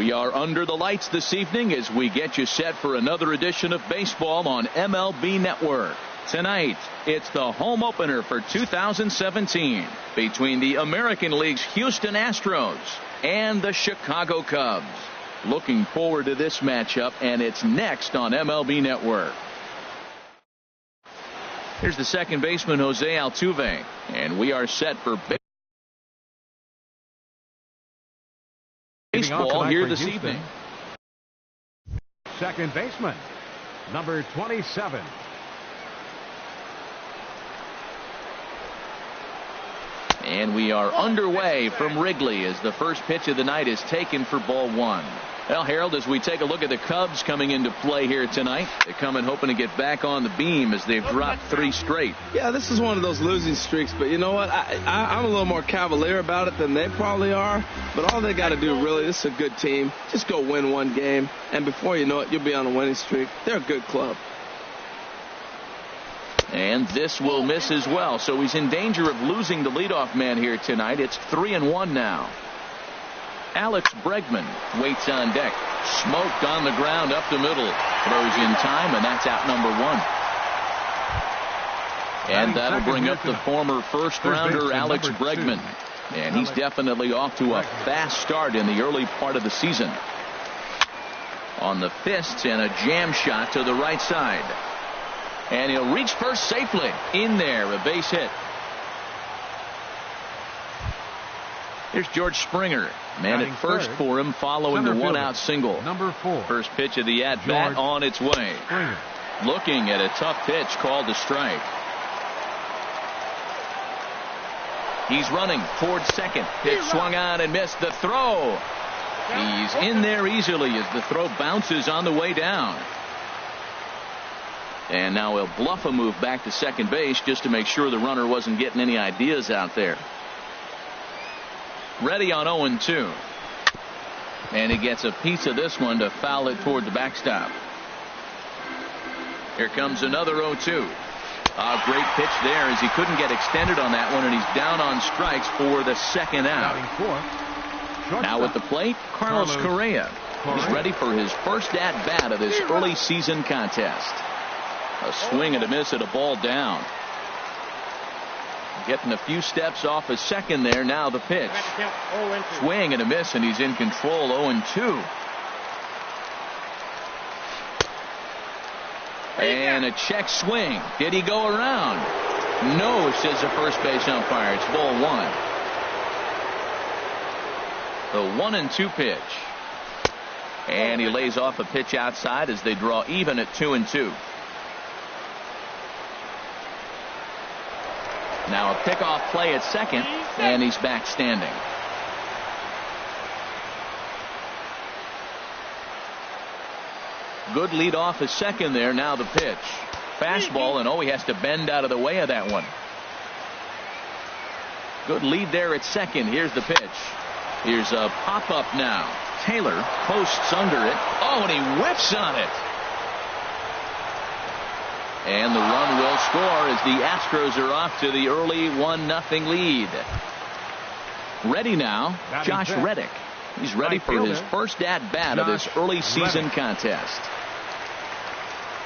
We are under the lights this evening as we get you set for another edition of baseball on MLB Network. Tonight, it's the home opener for 2017 between the American League's Houston Astros and the Chicago Cubs. Looking forward to this matchup, and it's next on MLB Network. Here's the second baseman, Jose Altuve, and we are set for baseball here this evening. Second baseman, number 27. And we are underway from Wrigley as the first pitch of the night is taken for ball one. Well, Harold, as we take a look at the Cubs coming into play here tonight, they come in hoping to get back on the beam as they've dropped 3 straight. Yeah, this is one of those losing streaks, but you know what? I'm a little more cavalier about it than they probably are. But all they got to do, really, this is a good team. Just go win one game, and before you know it, you'll be on a winning streak. They're a good club. And this will miss as well, so he's in danger of losing the leadoff man here tonight. It's 3-1 now. Alex Bregman waits on deck. Smoked on the ground up the middle. Throws in time, and that's out number 1. And that'll bring up the former first-rounder Alex Bregman. And he's definitely off to a fast start in the early part of the season. On the fists and a jam shot to the right side. And he'll reach first safely. In there, a base hit. Here's George Springer. Man at first for him following the one-out single. Number 4. First pitch of the at-bat on its way. Springer. Looking at a tough pitch called a strike. He's running towards second. Pitch swung on and missed. The throw. He's in there easily as the throw bounces on the way down. And now he'll bluff a move back to second base just to make sure the runner wasn't getting any ideas out there. Ready on 0-2. And he gets a piece of this one to foul it toward the backstop. Here comes another 0-2. A great pitch there as he couldn't get extended on that one, and he's down on strikes for the second out. Now at the plate, Carlos Correa. He's ready for his first at-bat of this early season contest. A swing and a miss at a ball down. Getting a few steps off a second there. Now the pitch. Swing and a miss, and he's in control. 0-2. And a check swing. Did he go around? No, says the first base umpire. It's ball 1. The 1-2 pitch. And he lays off a pitch outside as they draw even at 2-2. Now a pickoff play at second, and he's back standing. Good lead off at second there. Now the pitch. Fastball, and he has to bend out of the way of that one. Good lead there at second. Here's the pitch. Here's a pop-up now. Taylor posts under it. And he whiffs on it. And the run will score as the Astros are off to the early 1-0 lead. Ready now, Josh Reddick. He's ready for his first at-bat of this early season contest.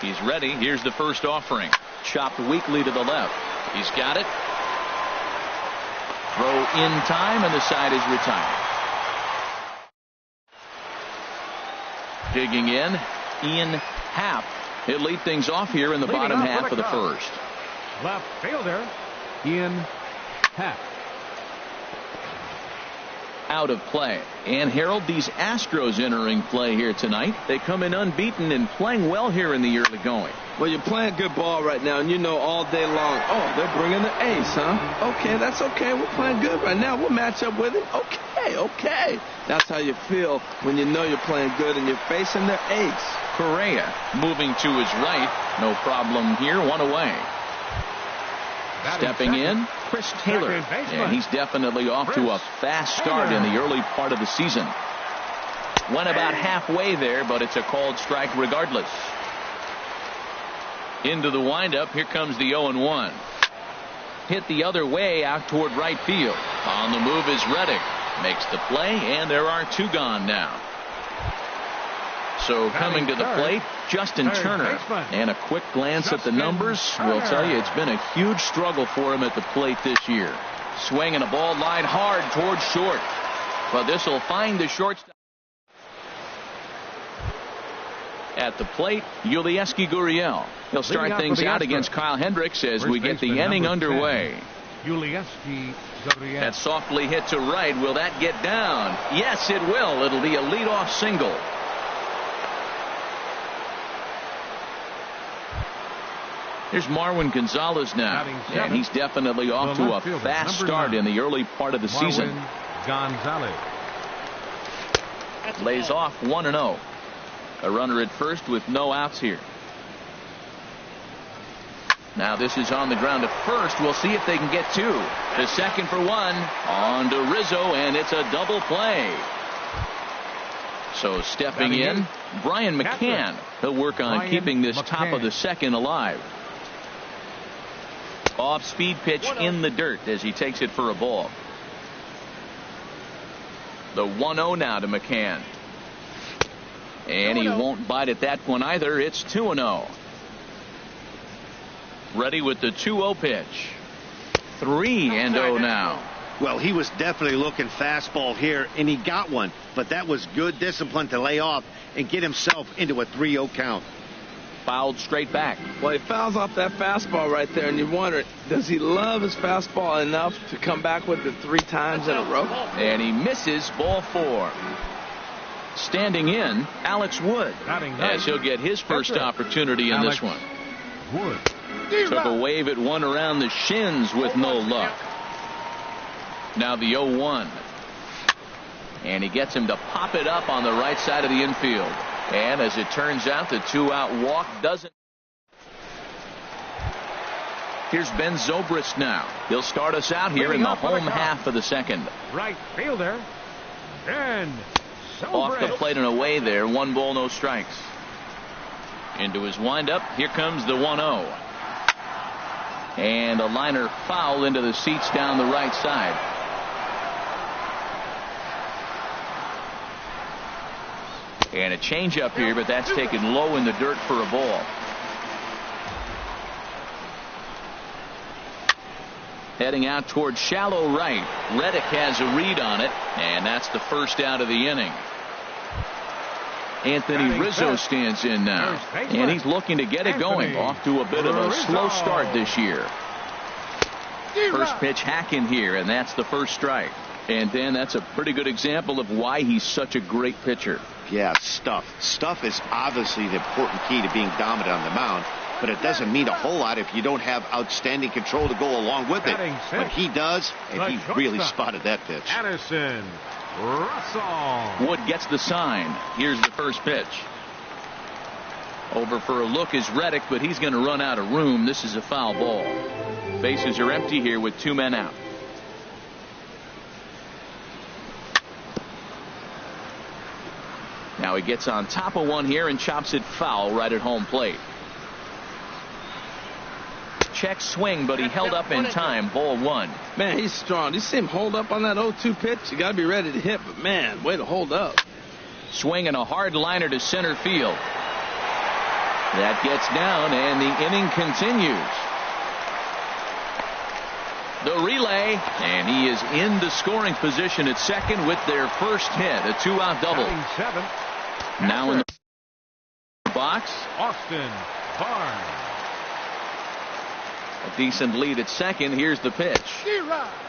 He's ready. Here's the first offering. Chopped weakly to the left. He's got it. Throw in time, and the side is retired. Digging in, Ian Happ. He'll lead things off here in the bottom half of the first. Left fielder, Ian Happ. Out of play. And Harold, these Astros entering play here tonight. They come in unbeaten and playing well here in the early going. Well, you're playing good ball right now, and you know all day long, they're bringing the ace, huh? Okay, that's okay. We're playing good right now. We'll match up with it. Okay. That's how you feel when you know you're playing good and you're facing their ace. Correa moving to his right. No problem here. One away. Stepping in, Chris Taylor. And he's definitely off to a fast start in the early part of the season. Went about halfway there, but it's a called strike regardless. Into the windup. Here comes the 0-1. Hit the other way out toward right field. On the move is Reddick. Makes the play, and there are 2 gone now. So coming to the plate, Justin Turner. And a quick glance at the numbers will tell you it's been a huge struggle for him at the plate this year. Swinging a ball line hard towards short. But this will find the shortstop. At the plate, Yulieski Gurriel. He'll start things out against Kyle Hendricks as we get the inning underway. Yulieski Gurriel. That softly hit to right. Will that get down? Yes, it will. It'll be a leadoff single. Here's Marwin Gonzalez now, and he's definitely off to a fast start in the early part of the season. Gonzalez lays off 1-0. A runner at first with no outs here. Now this is on the ground at first. We'll see if they can get two. The second for one. On to Rizzo, and it's a double play. So stepping in, Brian McCann. He'll work on keeping this top of the second alive. Off-speed pitch in the dirt as he takes it for a ball. The 1-0 now to McCann. And he won't bite at that one either. It's 2-0. Ready with the 2-0 pitch. 3-0 now. Well, he was definitely looking fastball here, and he got one. But that was good discipline to lay off and get himself into a 3-0 count. Fouled straight back. Well, he fouls off that fastball right there, and you wonder, does he love his fastball enough to come back with it 3 times in a row? And he misses ball 4. Standing in, Alex Wood, as he'll get his first opportunity in this one. Wood. Took a wave at one around the shins with no luck. Now the 0-1. And he gets him to pop it up on the right side of the infield. And as it turns out, the 2-out walk doesn't. Here's Ben Zobrist now. He'll start us out here in the home half of the second. Right fielder, Ben Zobrist. Off the plate and away there. 1 ball, no strikes. Into his windup. Here comes the 1-0. And a liner foul into the seats down the right side. And a changeup here, but that's taken low in the dirt for a ball. Heading out towards shallow right. Reddick has a read on it, and that's the first out of the inning. Anthony Rizzo stands in now, and he's looking to get it going. Off to a bit of a slow start this year. First pitch hack in here, and that's the first strike. And then that's a pretty good example of why he's such a great pitcher. Yeah, stuff. Stuff is obviously the important key to being dominant on the mound, but it doesn't mean a whole lot if you don't have outstanding control to go along with it. But he does, and he really spotted that pitch. Addison Russell. Wood gets the sign. Here's the first pitch. Over for a look is Reddick, but he's going to run out of room. This is a foul ball. Bases are empty here with 2 men out. Now he gets on top of one here and chops it foul right at home plate. Check swing, but he held up in time. Ball 1. Man, he's strong. You see him hold up on that 0-2 pitch? You got to be ready to hit, but man, way to hold up. Swing and a hard liner to center field. That gets down, and the inning continues. The relay, and he is in the scoring position at second with their first hit, a 2-out double. Now in the box, Austin Barnes. a decent lead at second. Here's the pitch.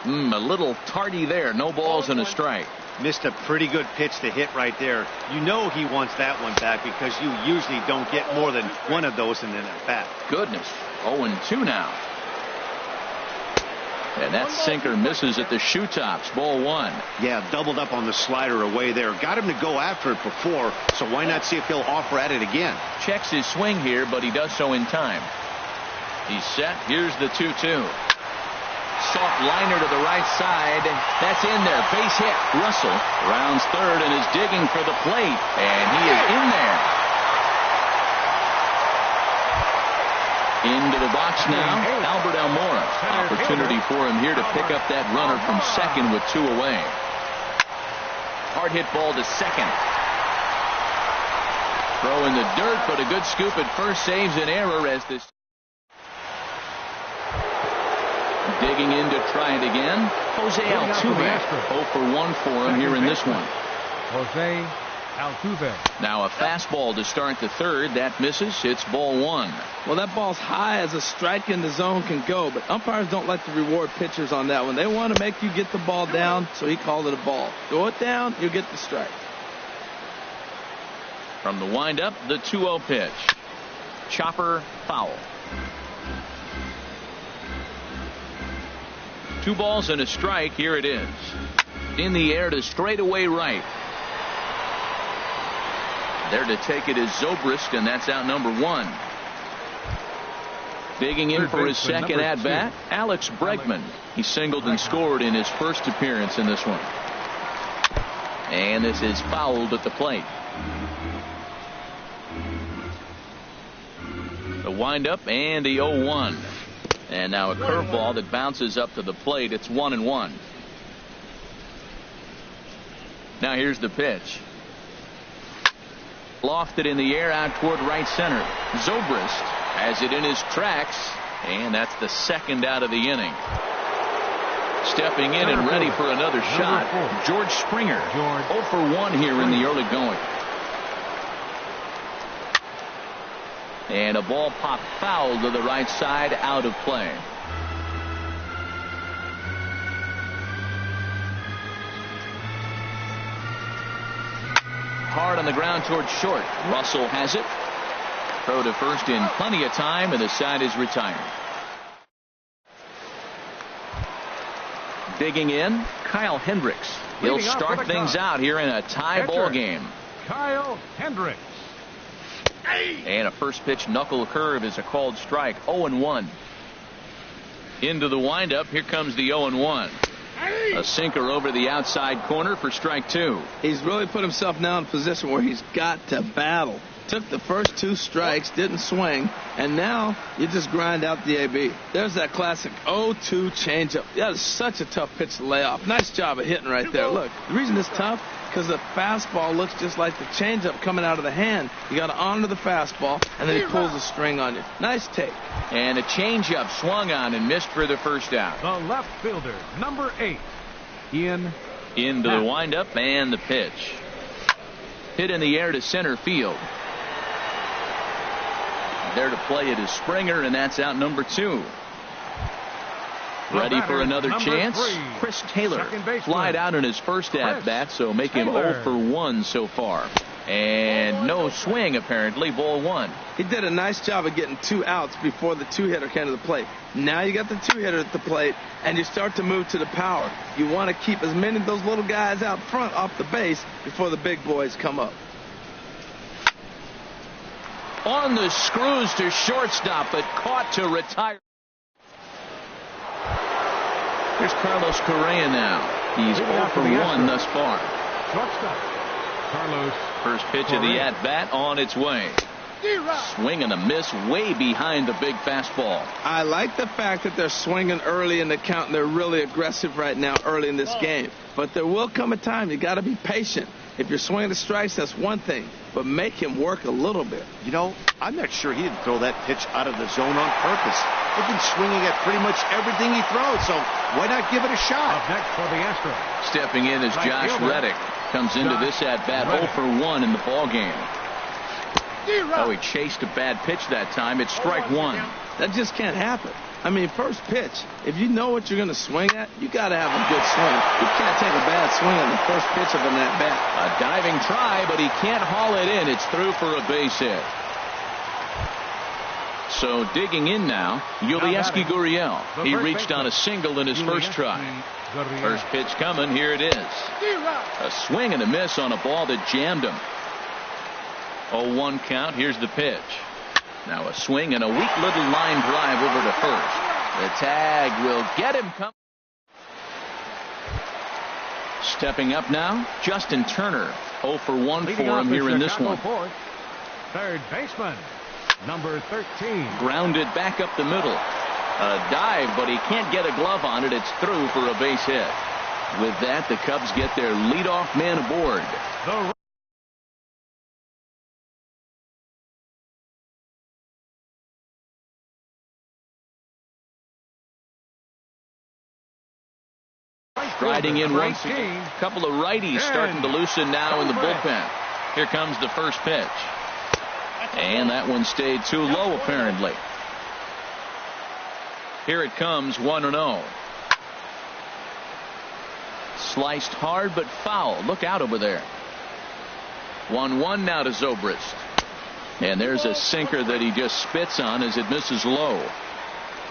A little tardy there. No balls and a strike. Missed a pretty good pitch to hit right there. You know he wants that one back because you usually don't get more than one of those in an at-bat. Goodness. 0-2 now. And that sinker misses at the shoe tops. Ball 1. Yeah, doubled up on the slider away there. Got him to go after it before, so why not see if he'll offer at it again? Checks his swing here, but he does so in time. He's set. Here's the 2-2. Soft liner to the right side. That's in there. Base hit. Russell rounds third and is digging for the plate. And he is in there. Into the box now, Albert Almora. Opportunity for him here to pick up that runner from second with 2 away. Hard hit ball to second. Throw in the dirt, but a good scoop at first saves an error as this. Digging in to try it again. Jose Altuve. 0 for 1 for him here in this one. Jose Altuve. Now a fastball to start the third. That misses. It's ball 1. Well, that ball's high as a strike in the zone can go, but umpires don't like to reward pitchers on that one. They want to make you get the ball down, so he called it a ball. Throw it down, you'll get the strike. From the windup, the 2-0 pitch. Chopper foul. 2 balls and a strike. Here it is. In the air to straightaway right. There to take it is Zobrist, and that's out number 1. Digging in for his second at-bat, Alex Bregman. He singled and scored in his first appearance in this one. And this is fouled at the plate. The windup and the 0-1. And now a curveball that bounces up to the plate. It's 1-1. Now here's the pitch. Lofted in the air out toward right center. Zobrist has it in his tracks, and that's the second out of the inning. Stepping in and ready for another shot, George Springer. 0 for 1 here in the early going. And a ball popped foul to the right side, out of play. Hard on the ground towards short. Russell has it. Throw to first in plenty of time, and the side is retired. Digging in, Kyle Hendricks. He'll start things out here in a tie ball game. Kyle Hendricks. And a first pitch knuckle curve is a called strike. 0-1. Into the windup. Here comes the 0-1. A sinker over the outside corner for strike 2. He's really put himself now in a position where he's got to battle. Took the first 2 strikes, didn't swing, and now you just grind out the AB. There's that classic 0-2 changeup. That is such a tough pitch to lay off. Nice job of hitting right there. Look, the reason it's tough, because the fastball looks just like the changeup coming out of the hand. You got to honor the fastball, and then he pulls the string on you. Nice take. And a changeup swung on and missed for the first out. The left fielder, number 8, into the windup and the pitch. Hit in the air to center field. There to play it is Springer, and that's out number 2. Ready for another chance. 3, Chris Taylor flied out in his first at-bat, so make him 0 for 1 so far. And no swing, apparently. Ball 1. He did a nice job of getting 2 outs before the 2-hitter came to the plate. Now you got the 2-hitter at the plate, and you start to move to the power. You want to keep as many of those little guys out front off the base before the big boys come up. On the screws to shortstop, but caught to retire. Here's Carlos Correa now. He's 0 for 1 thus far. Shortstop, Carlos. First pitch of the at-bat on its way. Swing and a miss way behind the big fastball. I like the fact that they're swinging early in the count, and they're really aggressive right now early in this game. But there will come a time you got to be patient. If you're swinging the strikes, that's one thing, but make him work a little bit. You know, I'm not sure he didn't throw that pitch out of the zone on purpose. They've been swinging at pretty much everything he throws, so why not give it a shot? Up next for the Astros. Stepping in is Josh Reddick. Comes into this at-bat 0 for 1 in the ball game. Oh, he chased a bad pitch that time. It's strike 1. That just can't happen. I mean, first pitch, if you know what you're going to swing at, you got to have a good swing. You can't take a bad swing on the first pitch of an at-bat. A diving try, but he can't haul it in. It's through for a base hit. So digging in now, Yulieski Gurriel. He reached on a single in his first try. First pitch coming. Here it is. A swing and a miss on a ball that jammed him. 0-1 count. Here's the pitch. Now a swing and a weak little line drive over to first. The tag will get him. Stepping up now, Justin Turner. 0 for 1 for him here in this one. Third baseman, number 13. Grounded back up the middle. A dive, but he can't get a glove on it. It's through for a base hit. With that, the Cubs get their leadoff man aboard. Striding in once again. A couple of righties starting to loosen now in the bullpen. Here comes the first pitch. And that one stayed too low apparently. Here it comes, 1-0. Sliced hard but foul. Look out over there. 1-1 now to Zobrist. And there's a sinker that he just spits on as it misses low.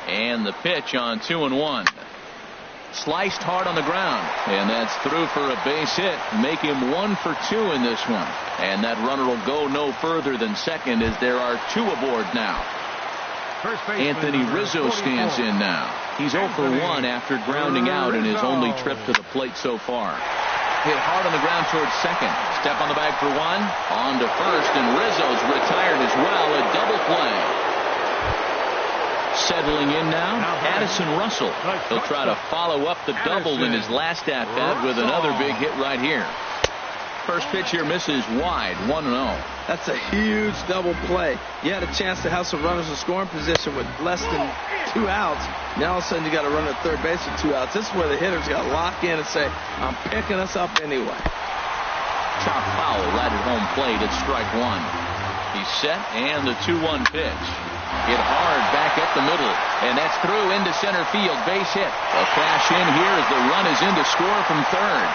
And the pitch on 2-1. Sliced hard on the ground. And that's through for a base hit. Make him 1 for 2 in this one. And that runner will go no further than second as there are 2 aboard now. Anthony Rizzo stands in now. He's 0 for 1 after grounding out in his only trip to the plate so far. Hit hard on the ground towards second. Step on the bag for 1. On to first, and Rizzo's retired as well. A double play. Settling in now, Addison Russell. He'll try to follow up the double in his last at-bat with another big hit right here. First pitch here misses wide, 1-0. That's a huge double play. You had a chance to have some runners in scoring position with less than 2 outs. Now all of a sudden you got a runner at third base with 2 outs. This is where the hitters got to lock in and say, I'm picking us up anyway. Chop foul right at home plate at strike 1. He's set, and the 2-1 pitch. Hit hard back up the middle, and that's through into center field. Base hit. A cash in here as the run is in to score from third.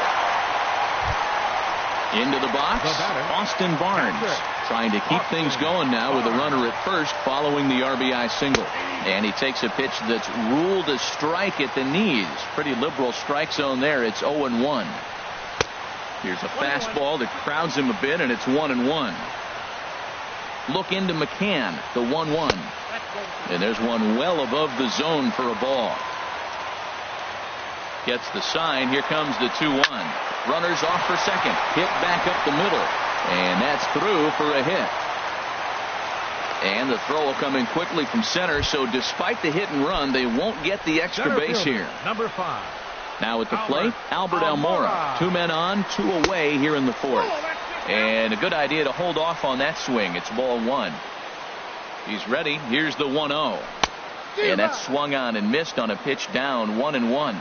Into the box, Austin Barnes trying to keep things going now with a runner at first following the RBI single. And he takes a pitch that's ruled a strike at the knees. Pretty liberal strike zone there. It's 0-1. Here's a fastball that crowds him a bit, and it's 1-1. Look into McCann, the 1-1. And there's one well above the zone for a ball. Gets the sign. Here comes the 2-1. Runners off for second. Hit back up the middle. And that's through for a hit. And the throw will come in quickly from center. So despite the hit and run, they won't get the extra base here. Number 5. Now at the plate, Albert Almora. 2 men on, 2 away here in the 4th. And a good idea to hold off on that swing. It's ball 1. He's ready. Here's the 1-0. And that's swung on and missed on a pitch down, 1-1.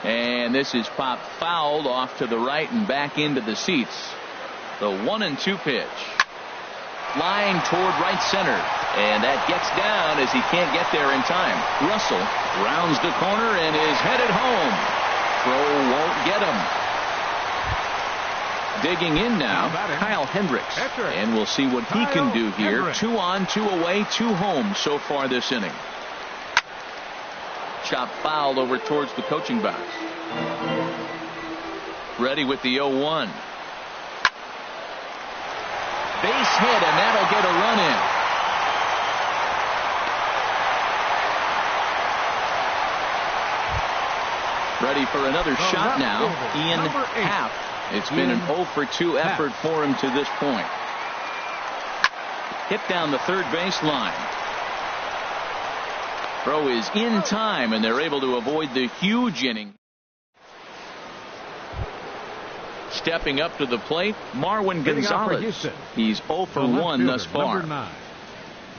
And this is popped fouled off to the right and back into the seats. The 1-2 pitch. Flying toward right center. And that gets down as he can't get there in time. Russell rounds the corner and is headed home. Throw won't get him. Digging in now, Kyle Hendricks. And we'll see what he can do here. 2 on, 2 away, 2 home so far this inning. Chop fouled over towards the coaching box. Ready with the 0-1. Base hit, and that'll get a run in. Ready for another shot now. Ian Happ. It's been an 0 for 2 effort for him to this point. Hit down the third baseline. Throw is in time, and they're able to avoid the huge inning. Stepping up to the plate, Marwin Gonzalez. He's 0 for 1 thus far.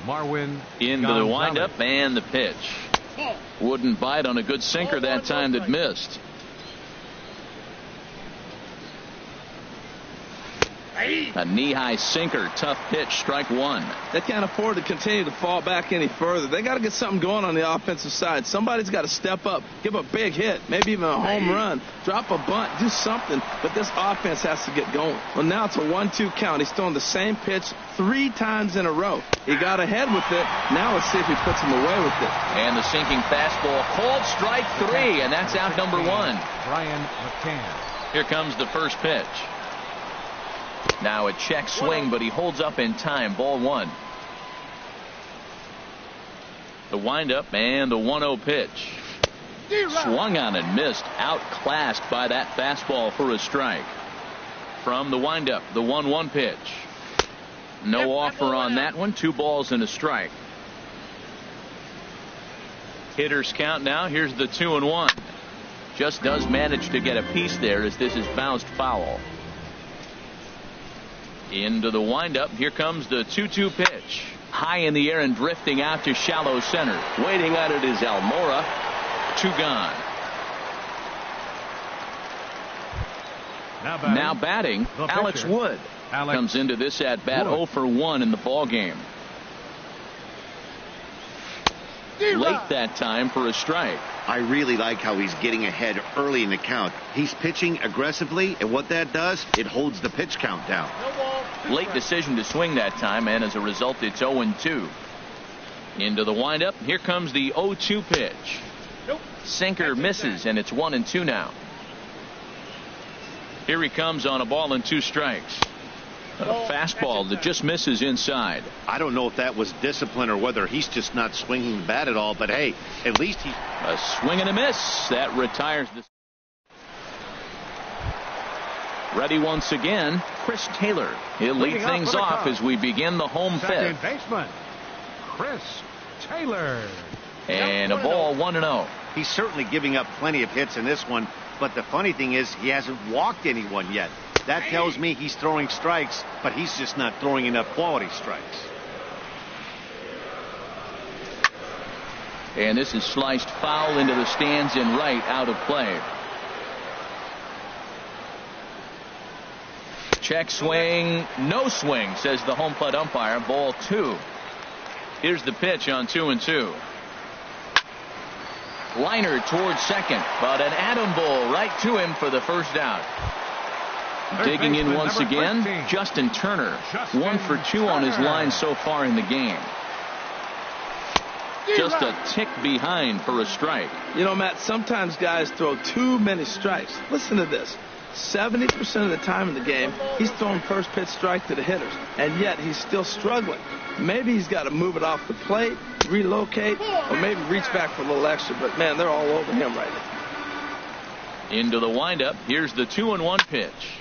Marwin into the windup and the pitch. Wouldn't bite on a good sinker that time that missed. A knee-high sinker, tough pitch, strike 1. They can't afford to continue to fall back any further. They got to get something going on the offensive side. Somebody's got to step up, give a big hit, maybe even a home run, drop a bunt, do something. But this offense has to get going. Well, now it's a 1-2 count. He's throwing the same pitch 3 times in a row. He got ahead with it. Now let's see if he puts him away with it. And the sinking fastball, called strike 3, and that's out number 1. Brian McCann. Here comes the first pitch. Now a check swing, but he holds up in time. Ball 1. The windup and the 1-0 pitch. Swung on and missed. Outclassed by that fastball for a strike. From the windup, the 1-1 pitch. No offer on that one. 2 balls and a strike. Hitters count now. Here's the 2-1. Just does manage to get a piece there as this is bounced foul. Into the windup. Here comes the 2-2 pitch. High in the air and drifting out to shallow center. Waiting on it is Almora. 2 gone. Now batting Alex Wood. Comes into this at bat 0 for 1 in the ball game. Late that time for a strike. I really like how he's getting ahead early in the count. He's pitching aggressively, and what that does, it holds the pitch count down. Late decision to swing that time, and as a result, it's 0-2. Into the windup. Here comes the 0-2 pitch. Sinker misses, and it's 1-2 now. Here he comes on a ball and 2 strikes. A fastball that just misses inside. I don't know if that was discipline or whether he's just not swinging the bat at all, but hey, at least he... A swing and a miss. That retires the... Ready once again, Chris Taylor. He'll lead things off as we begin the home fifth. Second baseman, Chris Taylor. And a ball 1-0. He's certainly giving up plenty of hits in this one, but the funny thing is he hasn't walked anyone yet. That tells me he's throwing strikes, but he's just not throwing enough quality strikes. And this is sliced foul into the stands in right, out of play. Check swing, no swing, says the home plate umpire. Ball 2. Here's the pitch on 2-2. Liner towards second, but an atom ball right to him for the first out. Digging in once again, Justin Turner. 1 for 2 on his line so far in the game. Just a tick behind for a strike. You know, Matt, sometimes guys throw too many strikes. Listen to this. 70% of the time in the game, he's throwing first pitch strike to the hitters, and yet he's still struggling. Maybe he's got to move it off the plate, relocate, or maybe reach back for a little extra, but man, they're all over him right now. Into the windup. Here's the 2-1 pitch.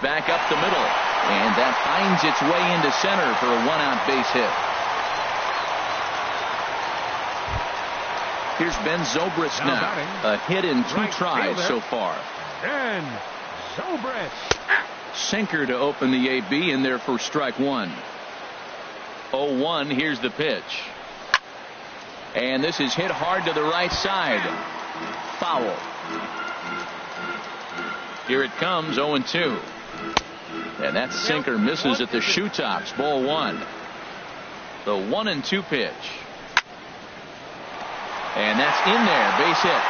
Back up the middle, and that finds its way into center for a 1-out base hit. Here's Ben Zobrist now. A hit in 2 tries so far. Ben Zobrist. Sinker to open the AB in there for strike 1. 0-1. Here's the pitch. And this is hit hard to the right side. Foul. Here it comes, 0-2. And that sinker misses at the shoe tops. Ball 1. The 1-2 pitch. And that's in there. Base hit.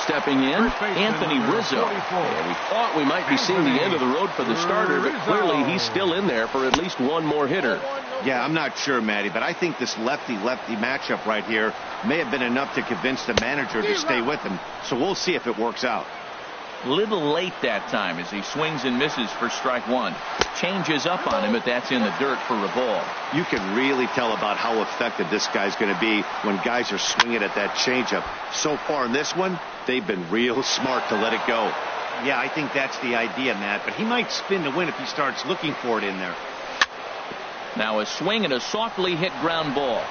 Stepping in, Anthony Rizzo. And we thought we might be seeing the end of the road for the starter, but clearly he's still in there for at least one more hitter. Yeah, I'm not sure, Matty, but I think this lefty-lefty matchup right here may have been enough to convince the manager to stay with him. So we'll see if it works out. Little late that time as he swings and misses for strike 1. Changes up on him, but that's in the dirt for a ball. You can really tell about how effective this guy's going to be when guys are swinging at that changeup. So far in this one, they've been real smart to let it go. Yeah, I think that's the idea, Matt, but he might spin to win if he starts looking for it in there. Now a swing and a softly hit ground ball.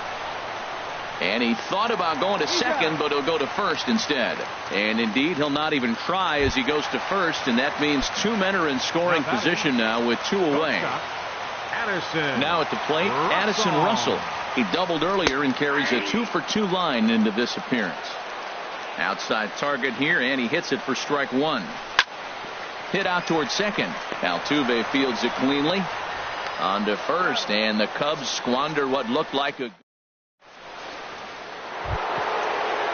And he thought about going to second, but he'll go to first instead. And indeed, he'll not even try as he goes to first, and that means 2 men are in scoring position now with 2 away. Now at the plate, Addison Russell. He doubled earlier and carries a 2-for-2 line into this appearance. Outside target here, and he hits it for strike 1. Hit out towards second. Altuve fields it cleanly. On to first, and the Cubs squander what looked like a...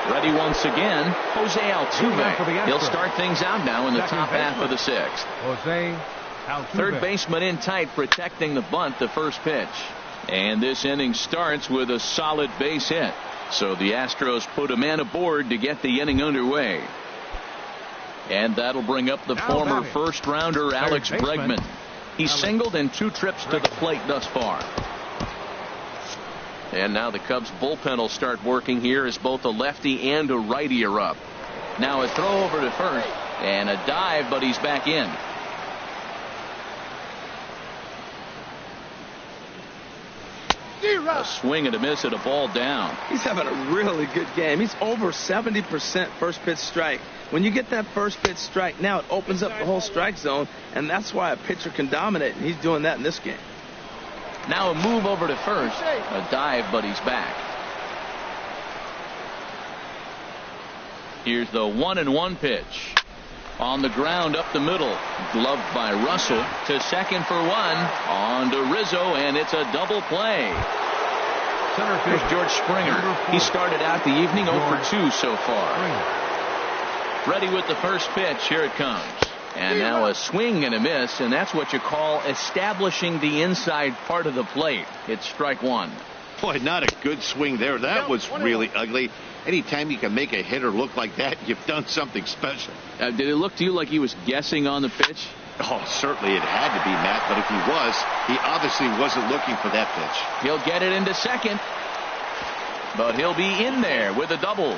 Ready once again, Jose Altuve. He'll start things out now in the top half of the 6th. Jose Altuve. Third baseman in tight, protecting the bunt, the first pitch. And this inning starts with a solid base hit. So the Astros put a man aboard to get the inning underway. And that'll bring up the former first-rounder Alex Bregman. He's singled in 2 trips to the plate thus far. And now the Cubs bullpen will start working here as both a lefty and a righty are up. Now a throw over to first and a dive, but he's back in. A swing and a miss at a ball down. He's having a really good game. He's over 70% first pitch strike. When you get that first pitch strike, now it opens up the whole strike zone, and that's why a pitcher can dominate, and he's doing that in this game. Now a move over to first. A dive, but he's back. Here's the 1-1 pitch. On the ground up the middle. Gloved by Russell to second for one. On to Rizzo, and it's a double play. Here's George Springer. He started out the evening 0 for 2 so far. Ready with the first pitch. Here it comes. And now a swing and a miss, and that's what you call establishing the inside part of the plate. It's strike one. Boy, not a good swing there. That was really ugly. Anytime you can make a hitter look like that, you've done something special. Did it look to you like he was guessing on the pitch? Oh, certainly it had to be, Matt, but if he was, he obviously wasn't looking for that pitch. He'll get it into second, but he'll be in there with a double.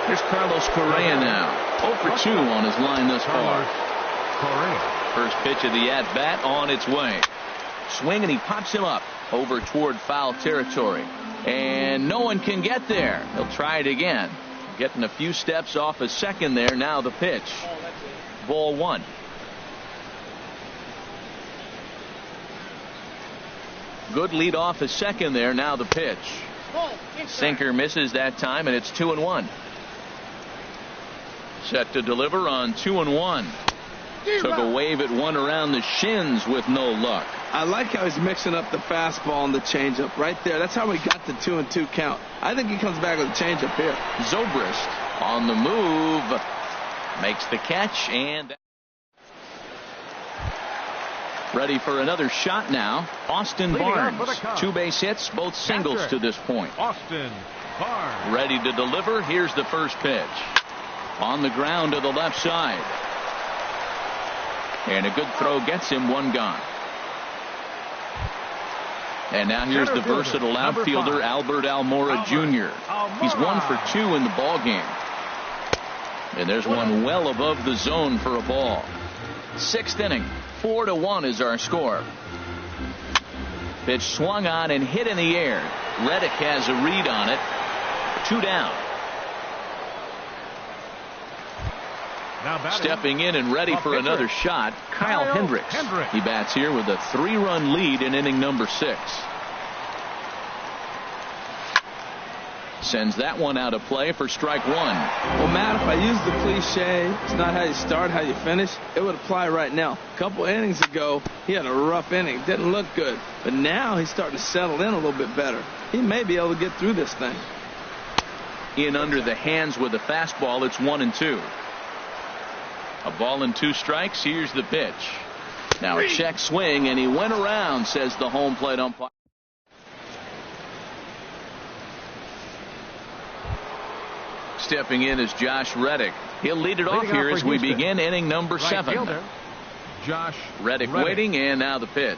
Here's Carlos Correa now. 0 for 2 on his line thus far. First pitch of the at-bat on its way. Swing, and he pops him up over toward foul territory. And no one can get there. He'll try it again. Getting a few steps off a second there. Now the pitch. Ball one. Good lead off a second there. Now the pitch. Sinker misses that time, and it's 2-1. Set to deliver on 2-1. Took a wave at one around the shins with no luck. I like how he's mixing up the fastball and the changeup right there. That's how he got the 2-2 count. I think he comes back with a changeup here. Zobrist on the move. Makes the catch, and ready for another shot now. Austin Barnes. 2 base hits, both singles to this point. Austin Barnes. Ready to deliver. Here's the first pitch. On the ground to the left side. And a good throw gets him one gone. And now here's the versatile outfielder, Albert Almora Jr. He's 1 for 2 in the ball game. And there's one well above the zone for a ball. 6th inning. 4-1 is our score. Pitch swung on and hit in the air. Reddick has a read on it. 2 down. Stepping in and ready for another shot, Kyle Hendricks. He bats here with a 3-run lead in inning number 6. Sends that one out of play for strike one. Well, Matt, if I use the cliche, it's not how you start, how you finish, it would apply right now. A couple innings ago, he had a rough inning. Didn't look good. But now he's starting to settle in a little bit better. He may be able to get through this thing. In under the hands with a fastball, it's 1-2. A ball and 2 strikes. Here's the pitch. Now a check swing, and he went around, says the home plate umpire. Stepping in is Josh Reddick. He'll lead it off here as we begin inning number 7. Josh Reddick waiting, and now the pitch.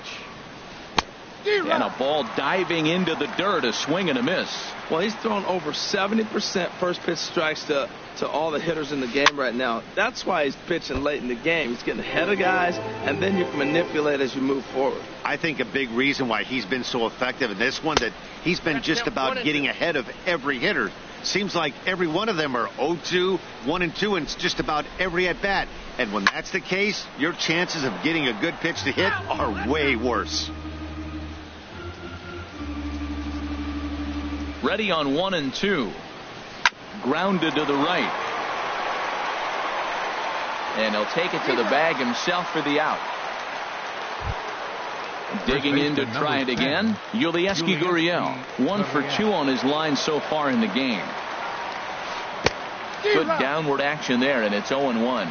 And a ball diving into the dirt, a swing and a miss. Well, he's thrown over 70% first pitch strikes to all the hitters in the game right now. That's why he's pitching late in the game. He's getting ahead of guys, and then you can manipulate as you move forward. I think a big reason why he's been so effective in this one, that he's been just about getting ahead of every hitter. Seems like every one of them are 0-2, 1-2, and it's just about every at bat. And when that's the case, your chances of getting a good pitch to hit are way worse. Ready on 1-2. Grounded to the right. And he'll take it to the bag himself for the out. Digging in to try it again, Yulieski Gurriel. 1 for 2 on his line so far in the game. Good downward action there, and it's 0-1.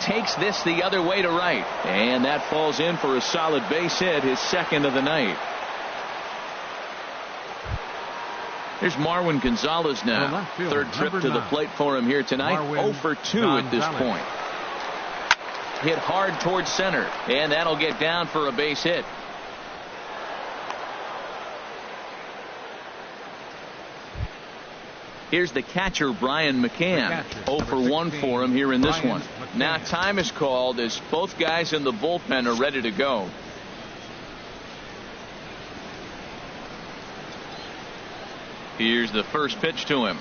Takes this the other way to right, and that falls in for a solid base hit, his second of the night. Here's Marwin Gonzalez now. Third trip to the plate for him here tonight. 0 for 2 at this point. Hit hard towards center, and that'll get down for a base hit. Here's the catcher, Brian McCann. 0 for 1 for him here in this one. Now time is called as both guys in the bullpen are ready to go. Here's the first pitch to him.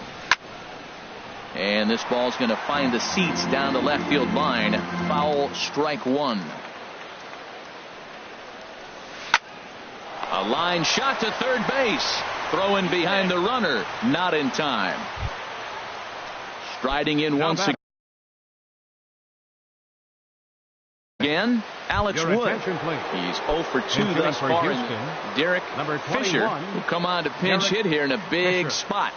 And this ball's going to find the seats down the left field line. Foul, strike one. A line shot to third base. Throw in behind the runner. Not in time. Striding in once again, Alex Wood. He's 0 for 2 thus far. Derek Fisher will come on to pinch hit here in a big spot.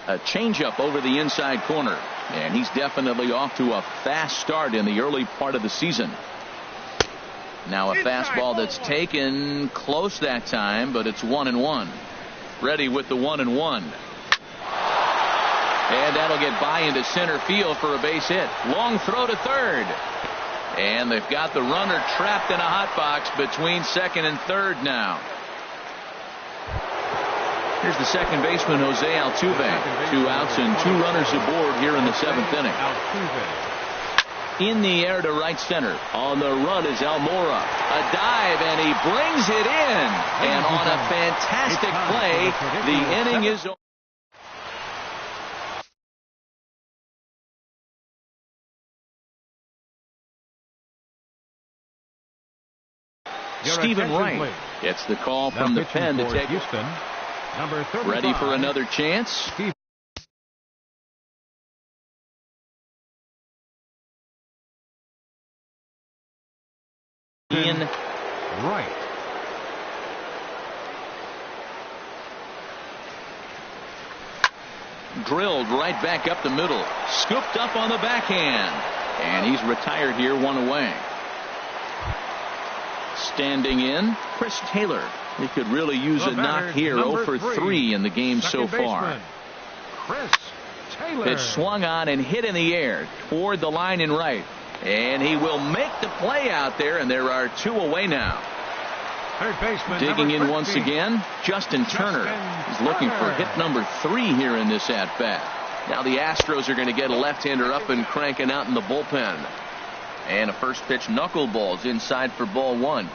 A changeup over the inside corner. And he's definitely off to a fast start in the early part of the season. Now a fastball that's taken close that time, but it's 1-1. Ready with the 1-1. And that'll get by into center field for a base hit. Long throw to third. And they've got the runner trapped in a hot box between second and third now. Here's the second baseman, Jose Altuve. 2 outs and 2 runners aboard here in the 7th inning. In the air to right center. On the run is Almora. A dive, and he brings it in. And on a fantastic play, the inning is over. Stephen Wright gets the call from the pen to take Houston. Ready for another chance. Ian Wright. Drilled right back up the middle. Scooped up on the backhand. And he's retired here, 1 away. Standing in, Chris Taylor. He could really use a knock here. 0 for 3 in the game so far. Chris Taylor. It's swung on and hit in the air toward the line in right. And he will make the play out there, and there are 2 away now. Third baseman, digging in once again, Justin Turner. He's looking for hit number 3 here in this at-bat. Now the Astros are going to get a left-hander up and cranking out in the bullpen. And a first pitch knuckleballs inside for ball 1.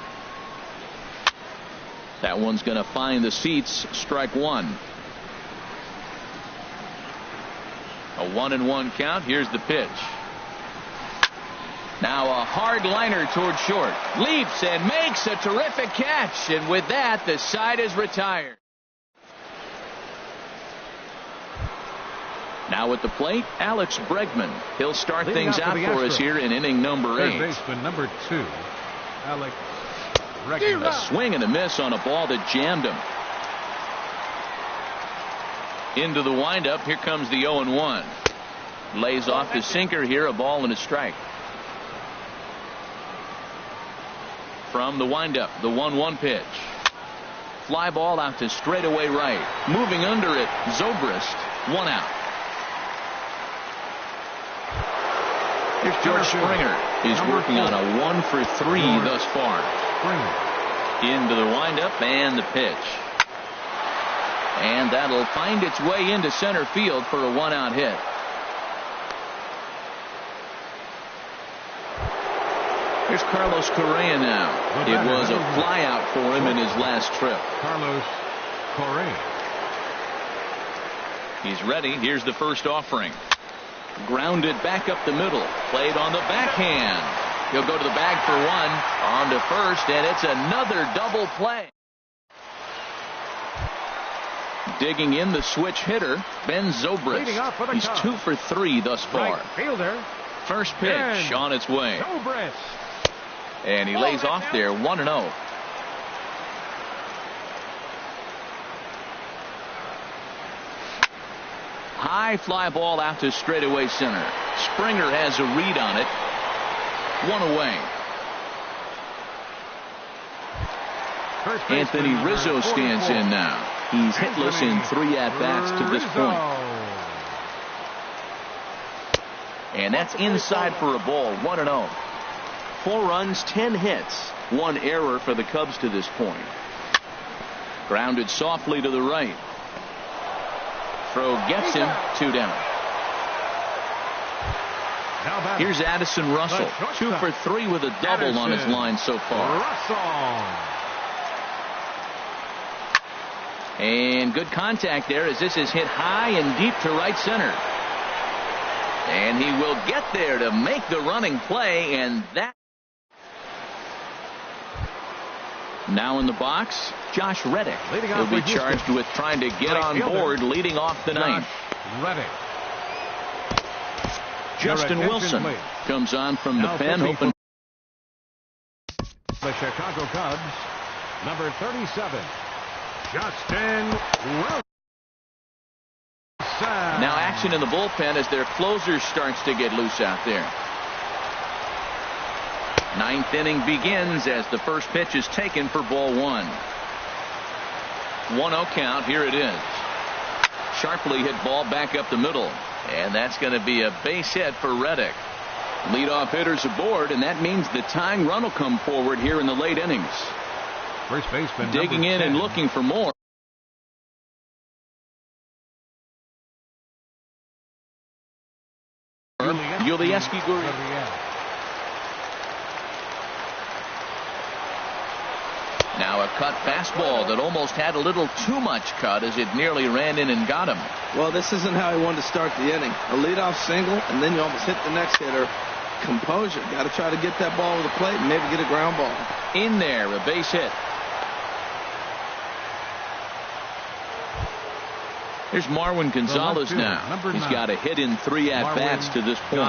That one's going to find the seats. Strike 1. A 1-1 count. Here's the pitch. Now a hard liner toward short. Leaps and makes a terrific catch. And with that, the side is retired. Now at the plate, Alex Bregman. He'll start things out for us here in inning number 8. Third baseman number 2, Alex Bregman. A swing and a miss on a ball that jammed him. Into the windup. Here comes the 0-1. Lays off the sinker here. A ball and a strike. From the windup, the 1-1 pitch. Fly ball out to straightaway right. Moving under it, Zobrist. 1 out. Here's George Springer. He's working on a 1 for 3 thus far. Into the windup and the pitch. And that'll find its way into center field for a 1-out hit. Here's Carlos Correa now. It was a fly out for him in his last trip. Carlos Correa. He's ready. Here's the first offering. Grounded back up the middle. Played on the backhand. He'll go to the bag for 1. On to first, and it's another double play. Digging in the switch hitter, Ben Zobrist. He's 2 for 3 thus far. Right fielder. First pitch on its way. Zobrist. And he lays off there, 1-0. High fly ball out to straightaway center. Springer has a read on it. 1 away. Anthony Rizzo stands in now. He's hitless in 3 at-bats to this point. And that's inside for a ball, 1-0. 4 runs, 10 hits. 1 error for the Cubs to this point. Grounded softly to the right. Throw gets him. 2 down. Here's Addison Russell. 2 for 3 with a double on his line so far. And good contact there as this is hit high and deep to right center. And he will get there to make the running play, and that. Now in the box, Josh Reddick. He'll be charged with trying to get on board leading off the ninth. Justin Wilson comes on from the pen, hoping. The Chicago Cubs, number 37, Justin Wilson. Now action in the bullpen as their closer starts to get loose out there. Ninth inning begins as the first pitch is taken for ball 1. 1-0 count. Here it is. Sharply hit ball back up the middle. And that's going to be a base hit for Reddick. Leadoff hitters aboard, and that means the tying run will come forward here in the late innings. First baseman digging in 10. And looking for more. Yulieski Gurriel. Now a cut fastball that almost had a little too much cut as it nearly ran in and got him. Well, this isn't how he wanted to start the inning. A leadoff single, and then you almost hit the next hitter. Composure. Got to try to get that ball to the plate and maybe get a ground ball. In there, a base hit. Here's Marwin Gonzalez now. He's got a hit in 3 at-bats to this point.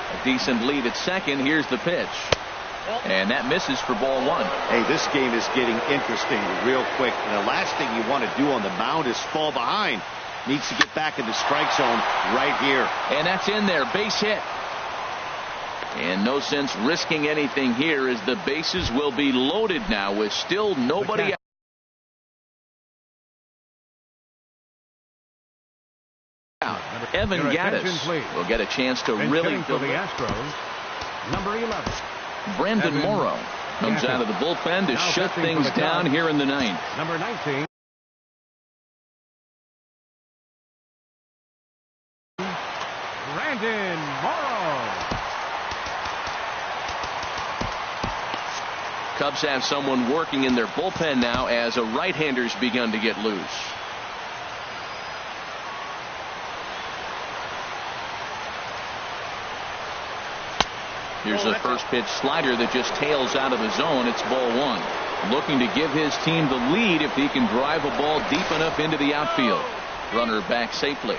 A decent lead at second. Here's the pitch. And that misses for ball 1. Hey, this game is getting interesting real quick. And the last thing you want to do on the mound is fall behind. Needs to get back in the strike zone right here. And that's in there. Base hit. And no sense risking anything here as the bases will be loaded now with still nobody out. Evan Gattis will get a chance to really for the Astros, number 11. Brandon Morrow comes out of the bullpen to shut things down here in the ninth. Number 19. Brandon Morrow. Cubs have someone working in their bullpen now as a right-hander's begun to get loose. Here's a first pitch slider that just tails out of the zone. It's ball 1. Looking to give his team the lead if he can drive a ball deep enough into the outfield. Runner back safely.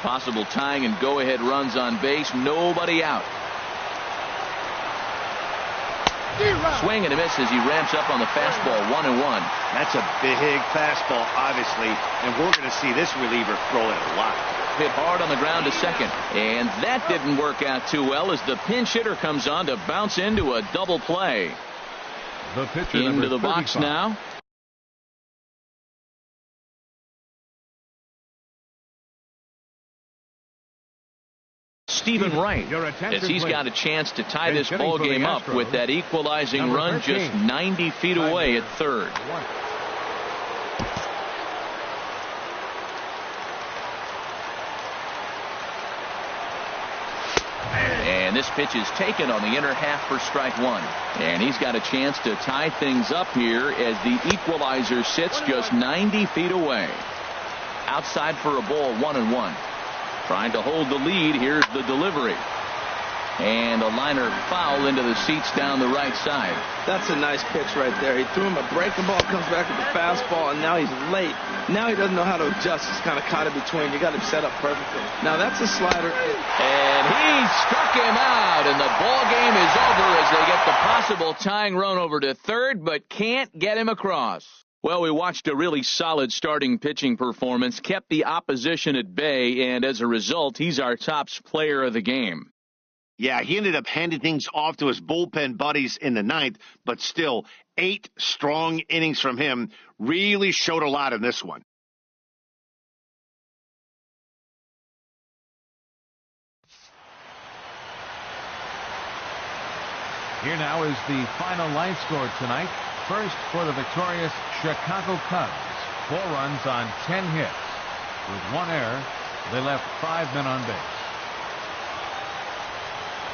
Possible tying and go-ahead runs on base. Nobody out. Swing and a miss as he ramps up on the fastball. 1-1. That's a big fastball, obviously, and we're going to see this reliever throw it a lot. Hit hard on the ground to second, and that didn't work out too well as the pinch hitter comes on to bounce into a double play. The pitcher into the box now. Stephen Wright, as he's got a chance to tie this ball game up with that equalizing run just 90 feet away at third. And this pitch is taken on the inner half for strike 1. And he's got a chance to tie things up here as the equalizer sits just 90 feet away. Outside for a ball, 1-1. Trying to hold the lead. Here's the delivery. And a liner foul into the seats down the right side. That's a nice pitch right there. He threw him a breaking ball, comes back with the fastball, and now he's late. Now he doesn't know how to adjust. He's kind of caught in between. You got him set up perfectly. Now that's a slider. And he struck him out, and the ball game is over as they get the possible tying run over to third, but can't get him across. Well, we watched a really solid starting pitching performance, kept the opposition at bay, and as a result, he's our top player of the game. Yeah, he ended up handing things off to his bullpen buddies in the ninth, but still, 8 strong innings from him really showed a lot in this one. Here now is the final line score tonight. First for the victorious Chicago Cubs. 4 runs on 10 hits. With 1 error, they left 5 men on base.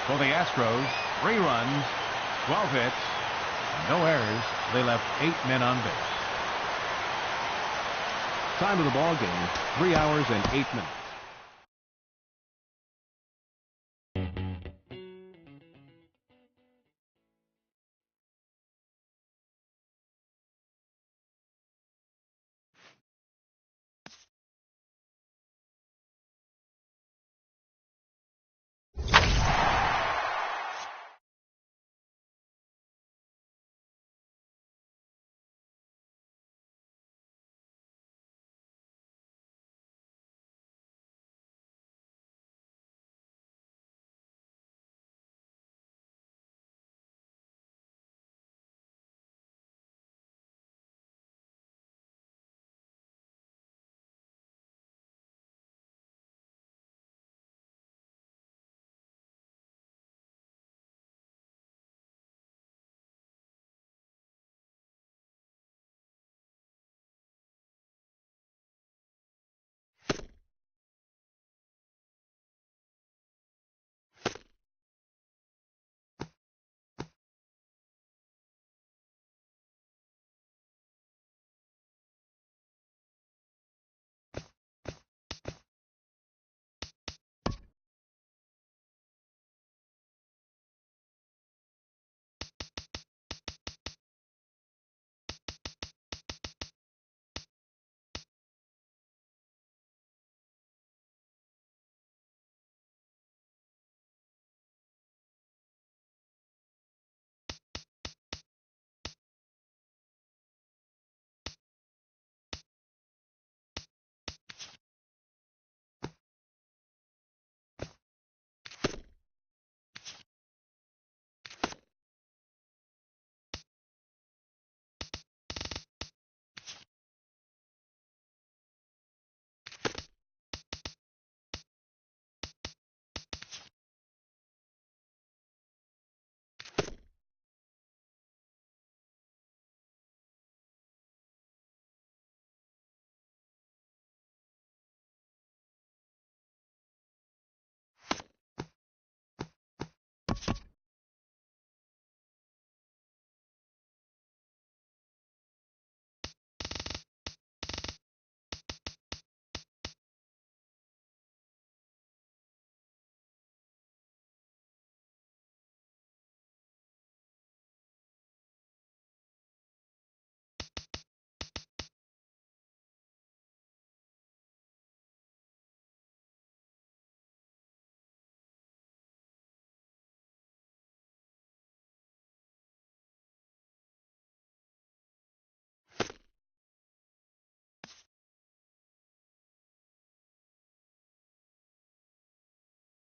For the Astros, 3 runs, 12 hits, no errors. They left 8 men on base. Time of the ball game, 3 hours and 8 minutes.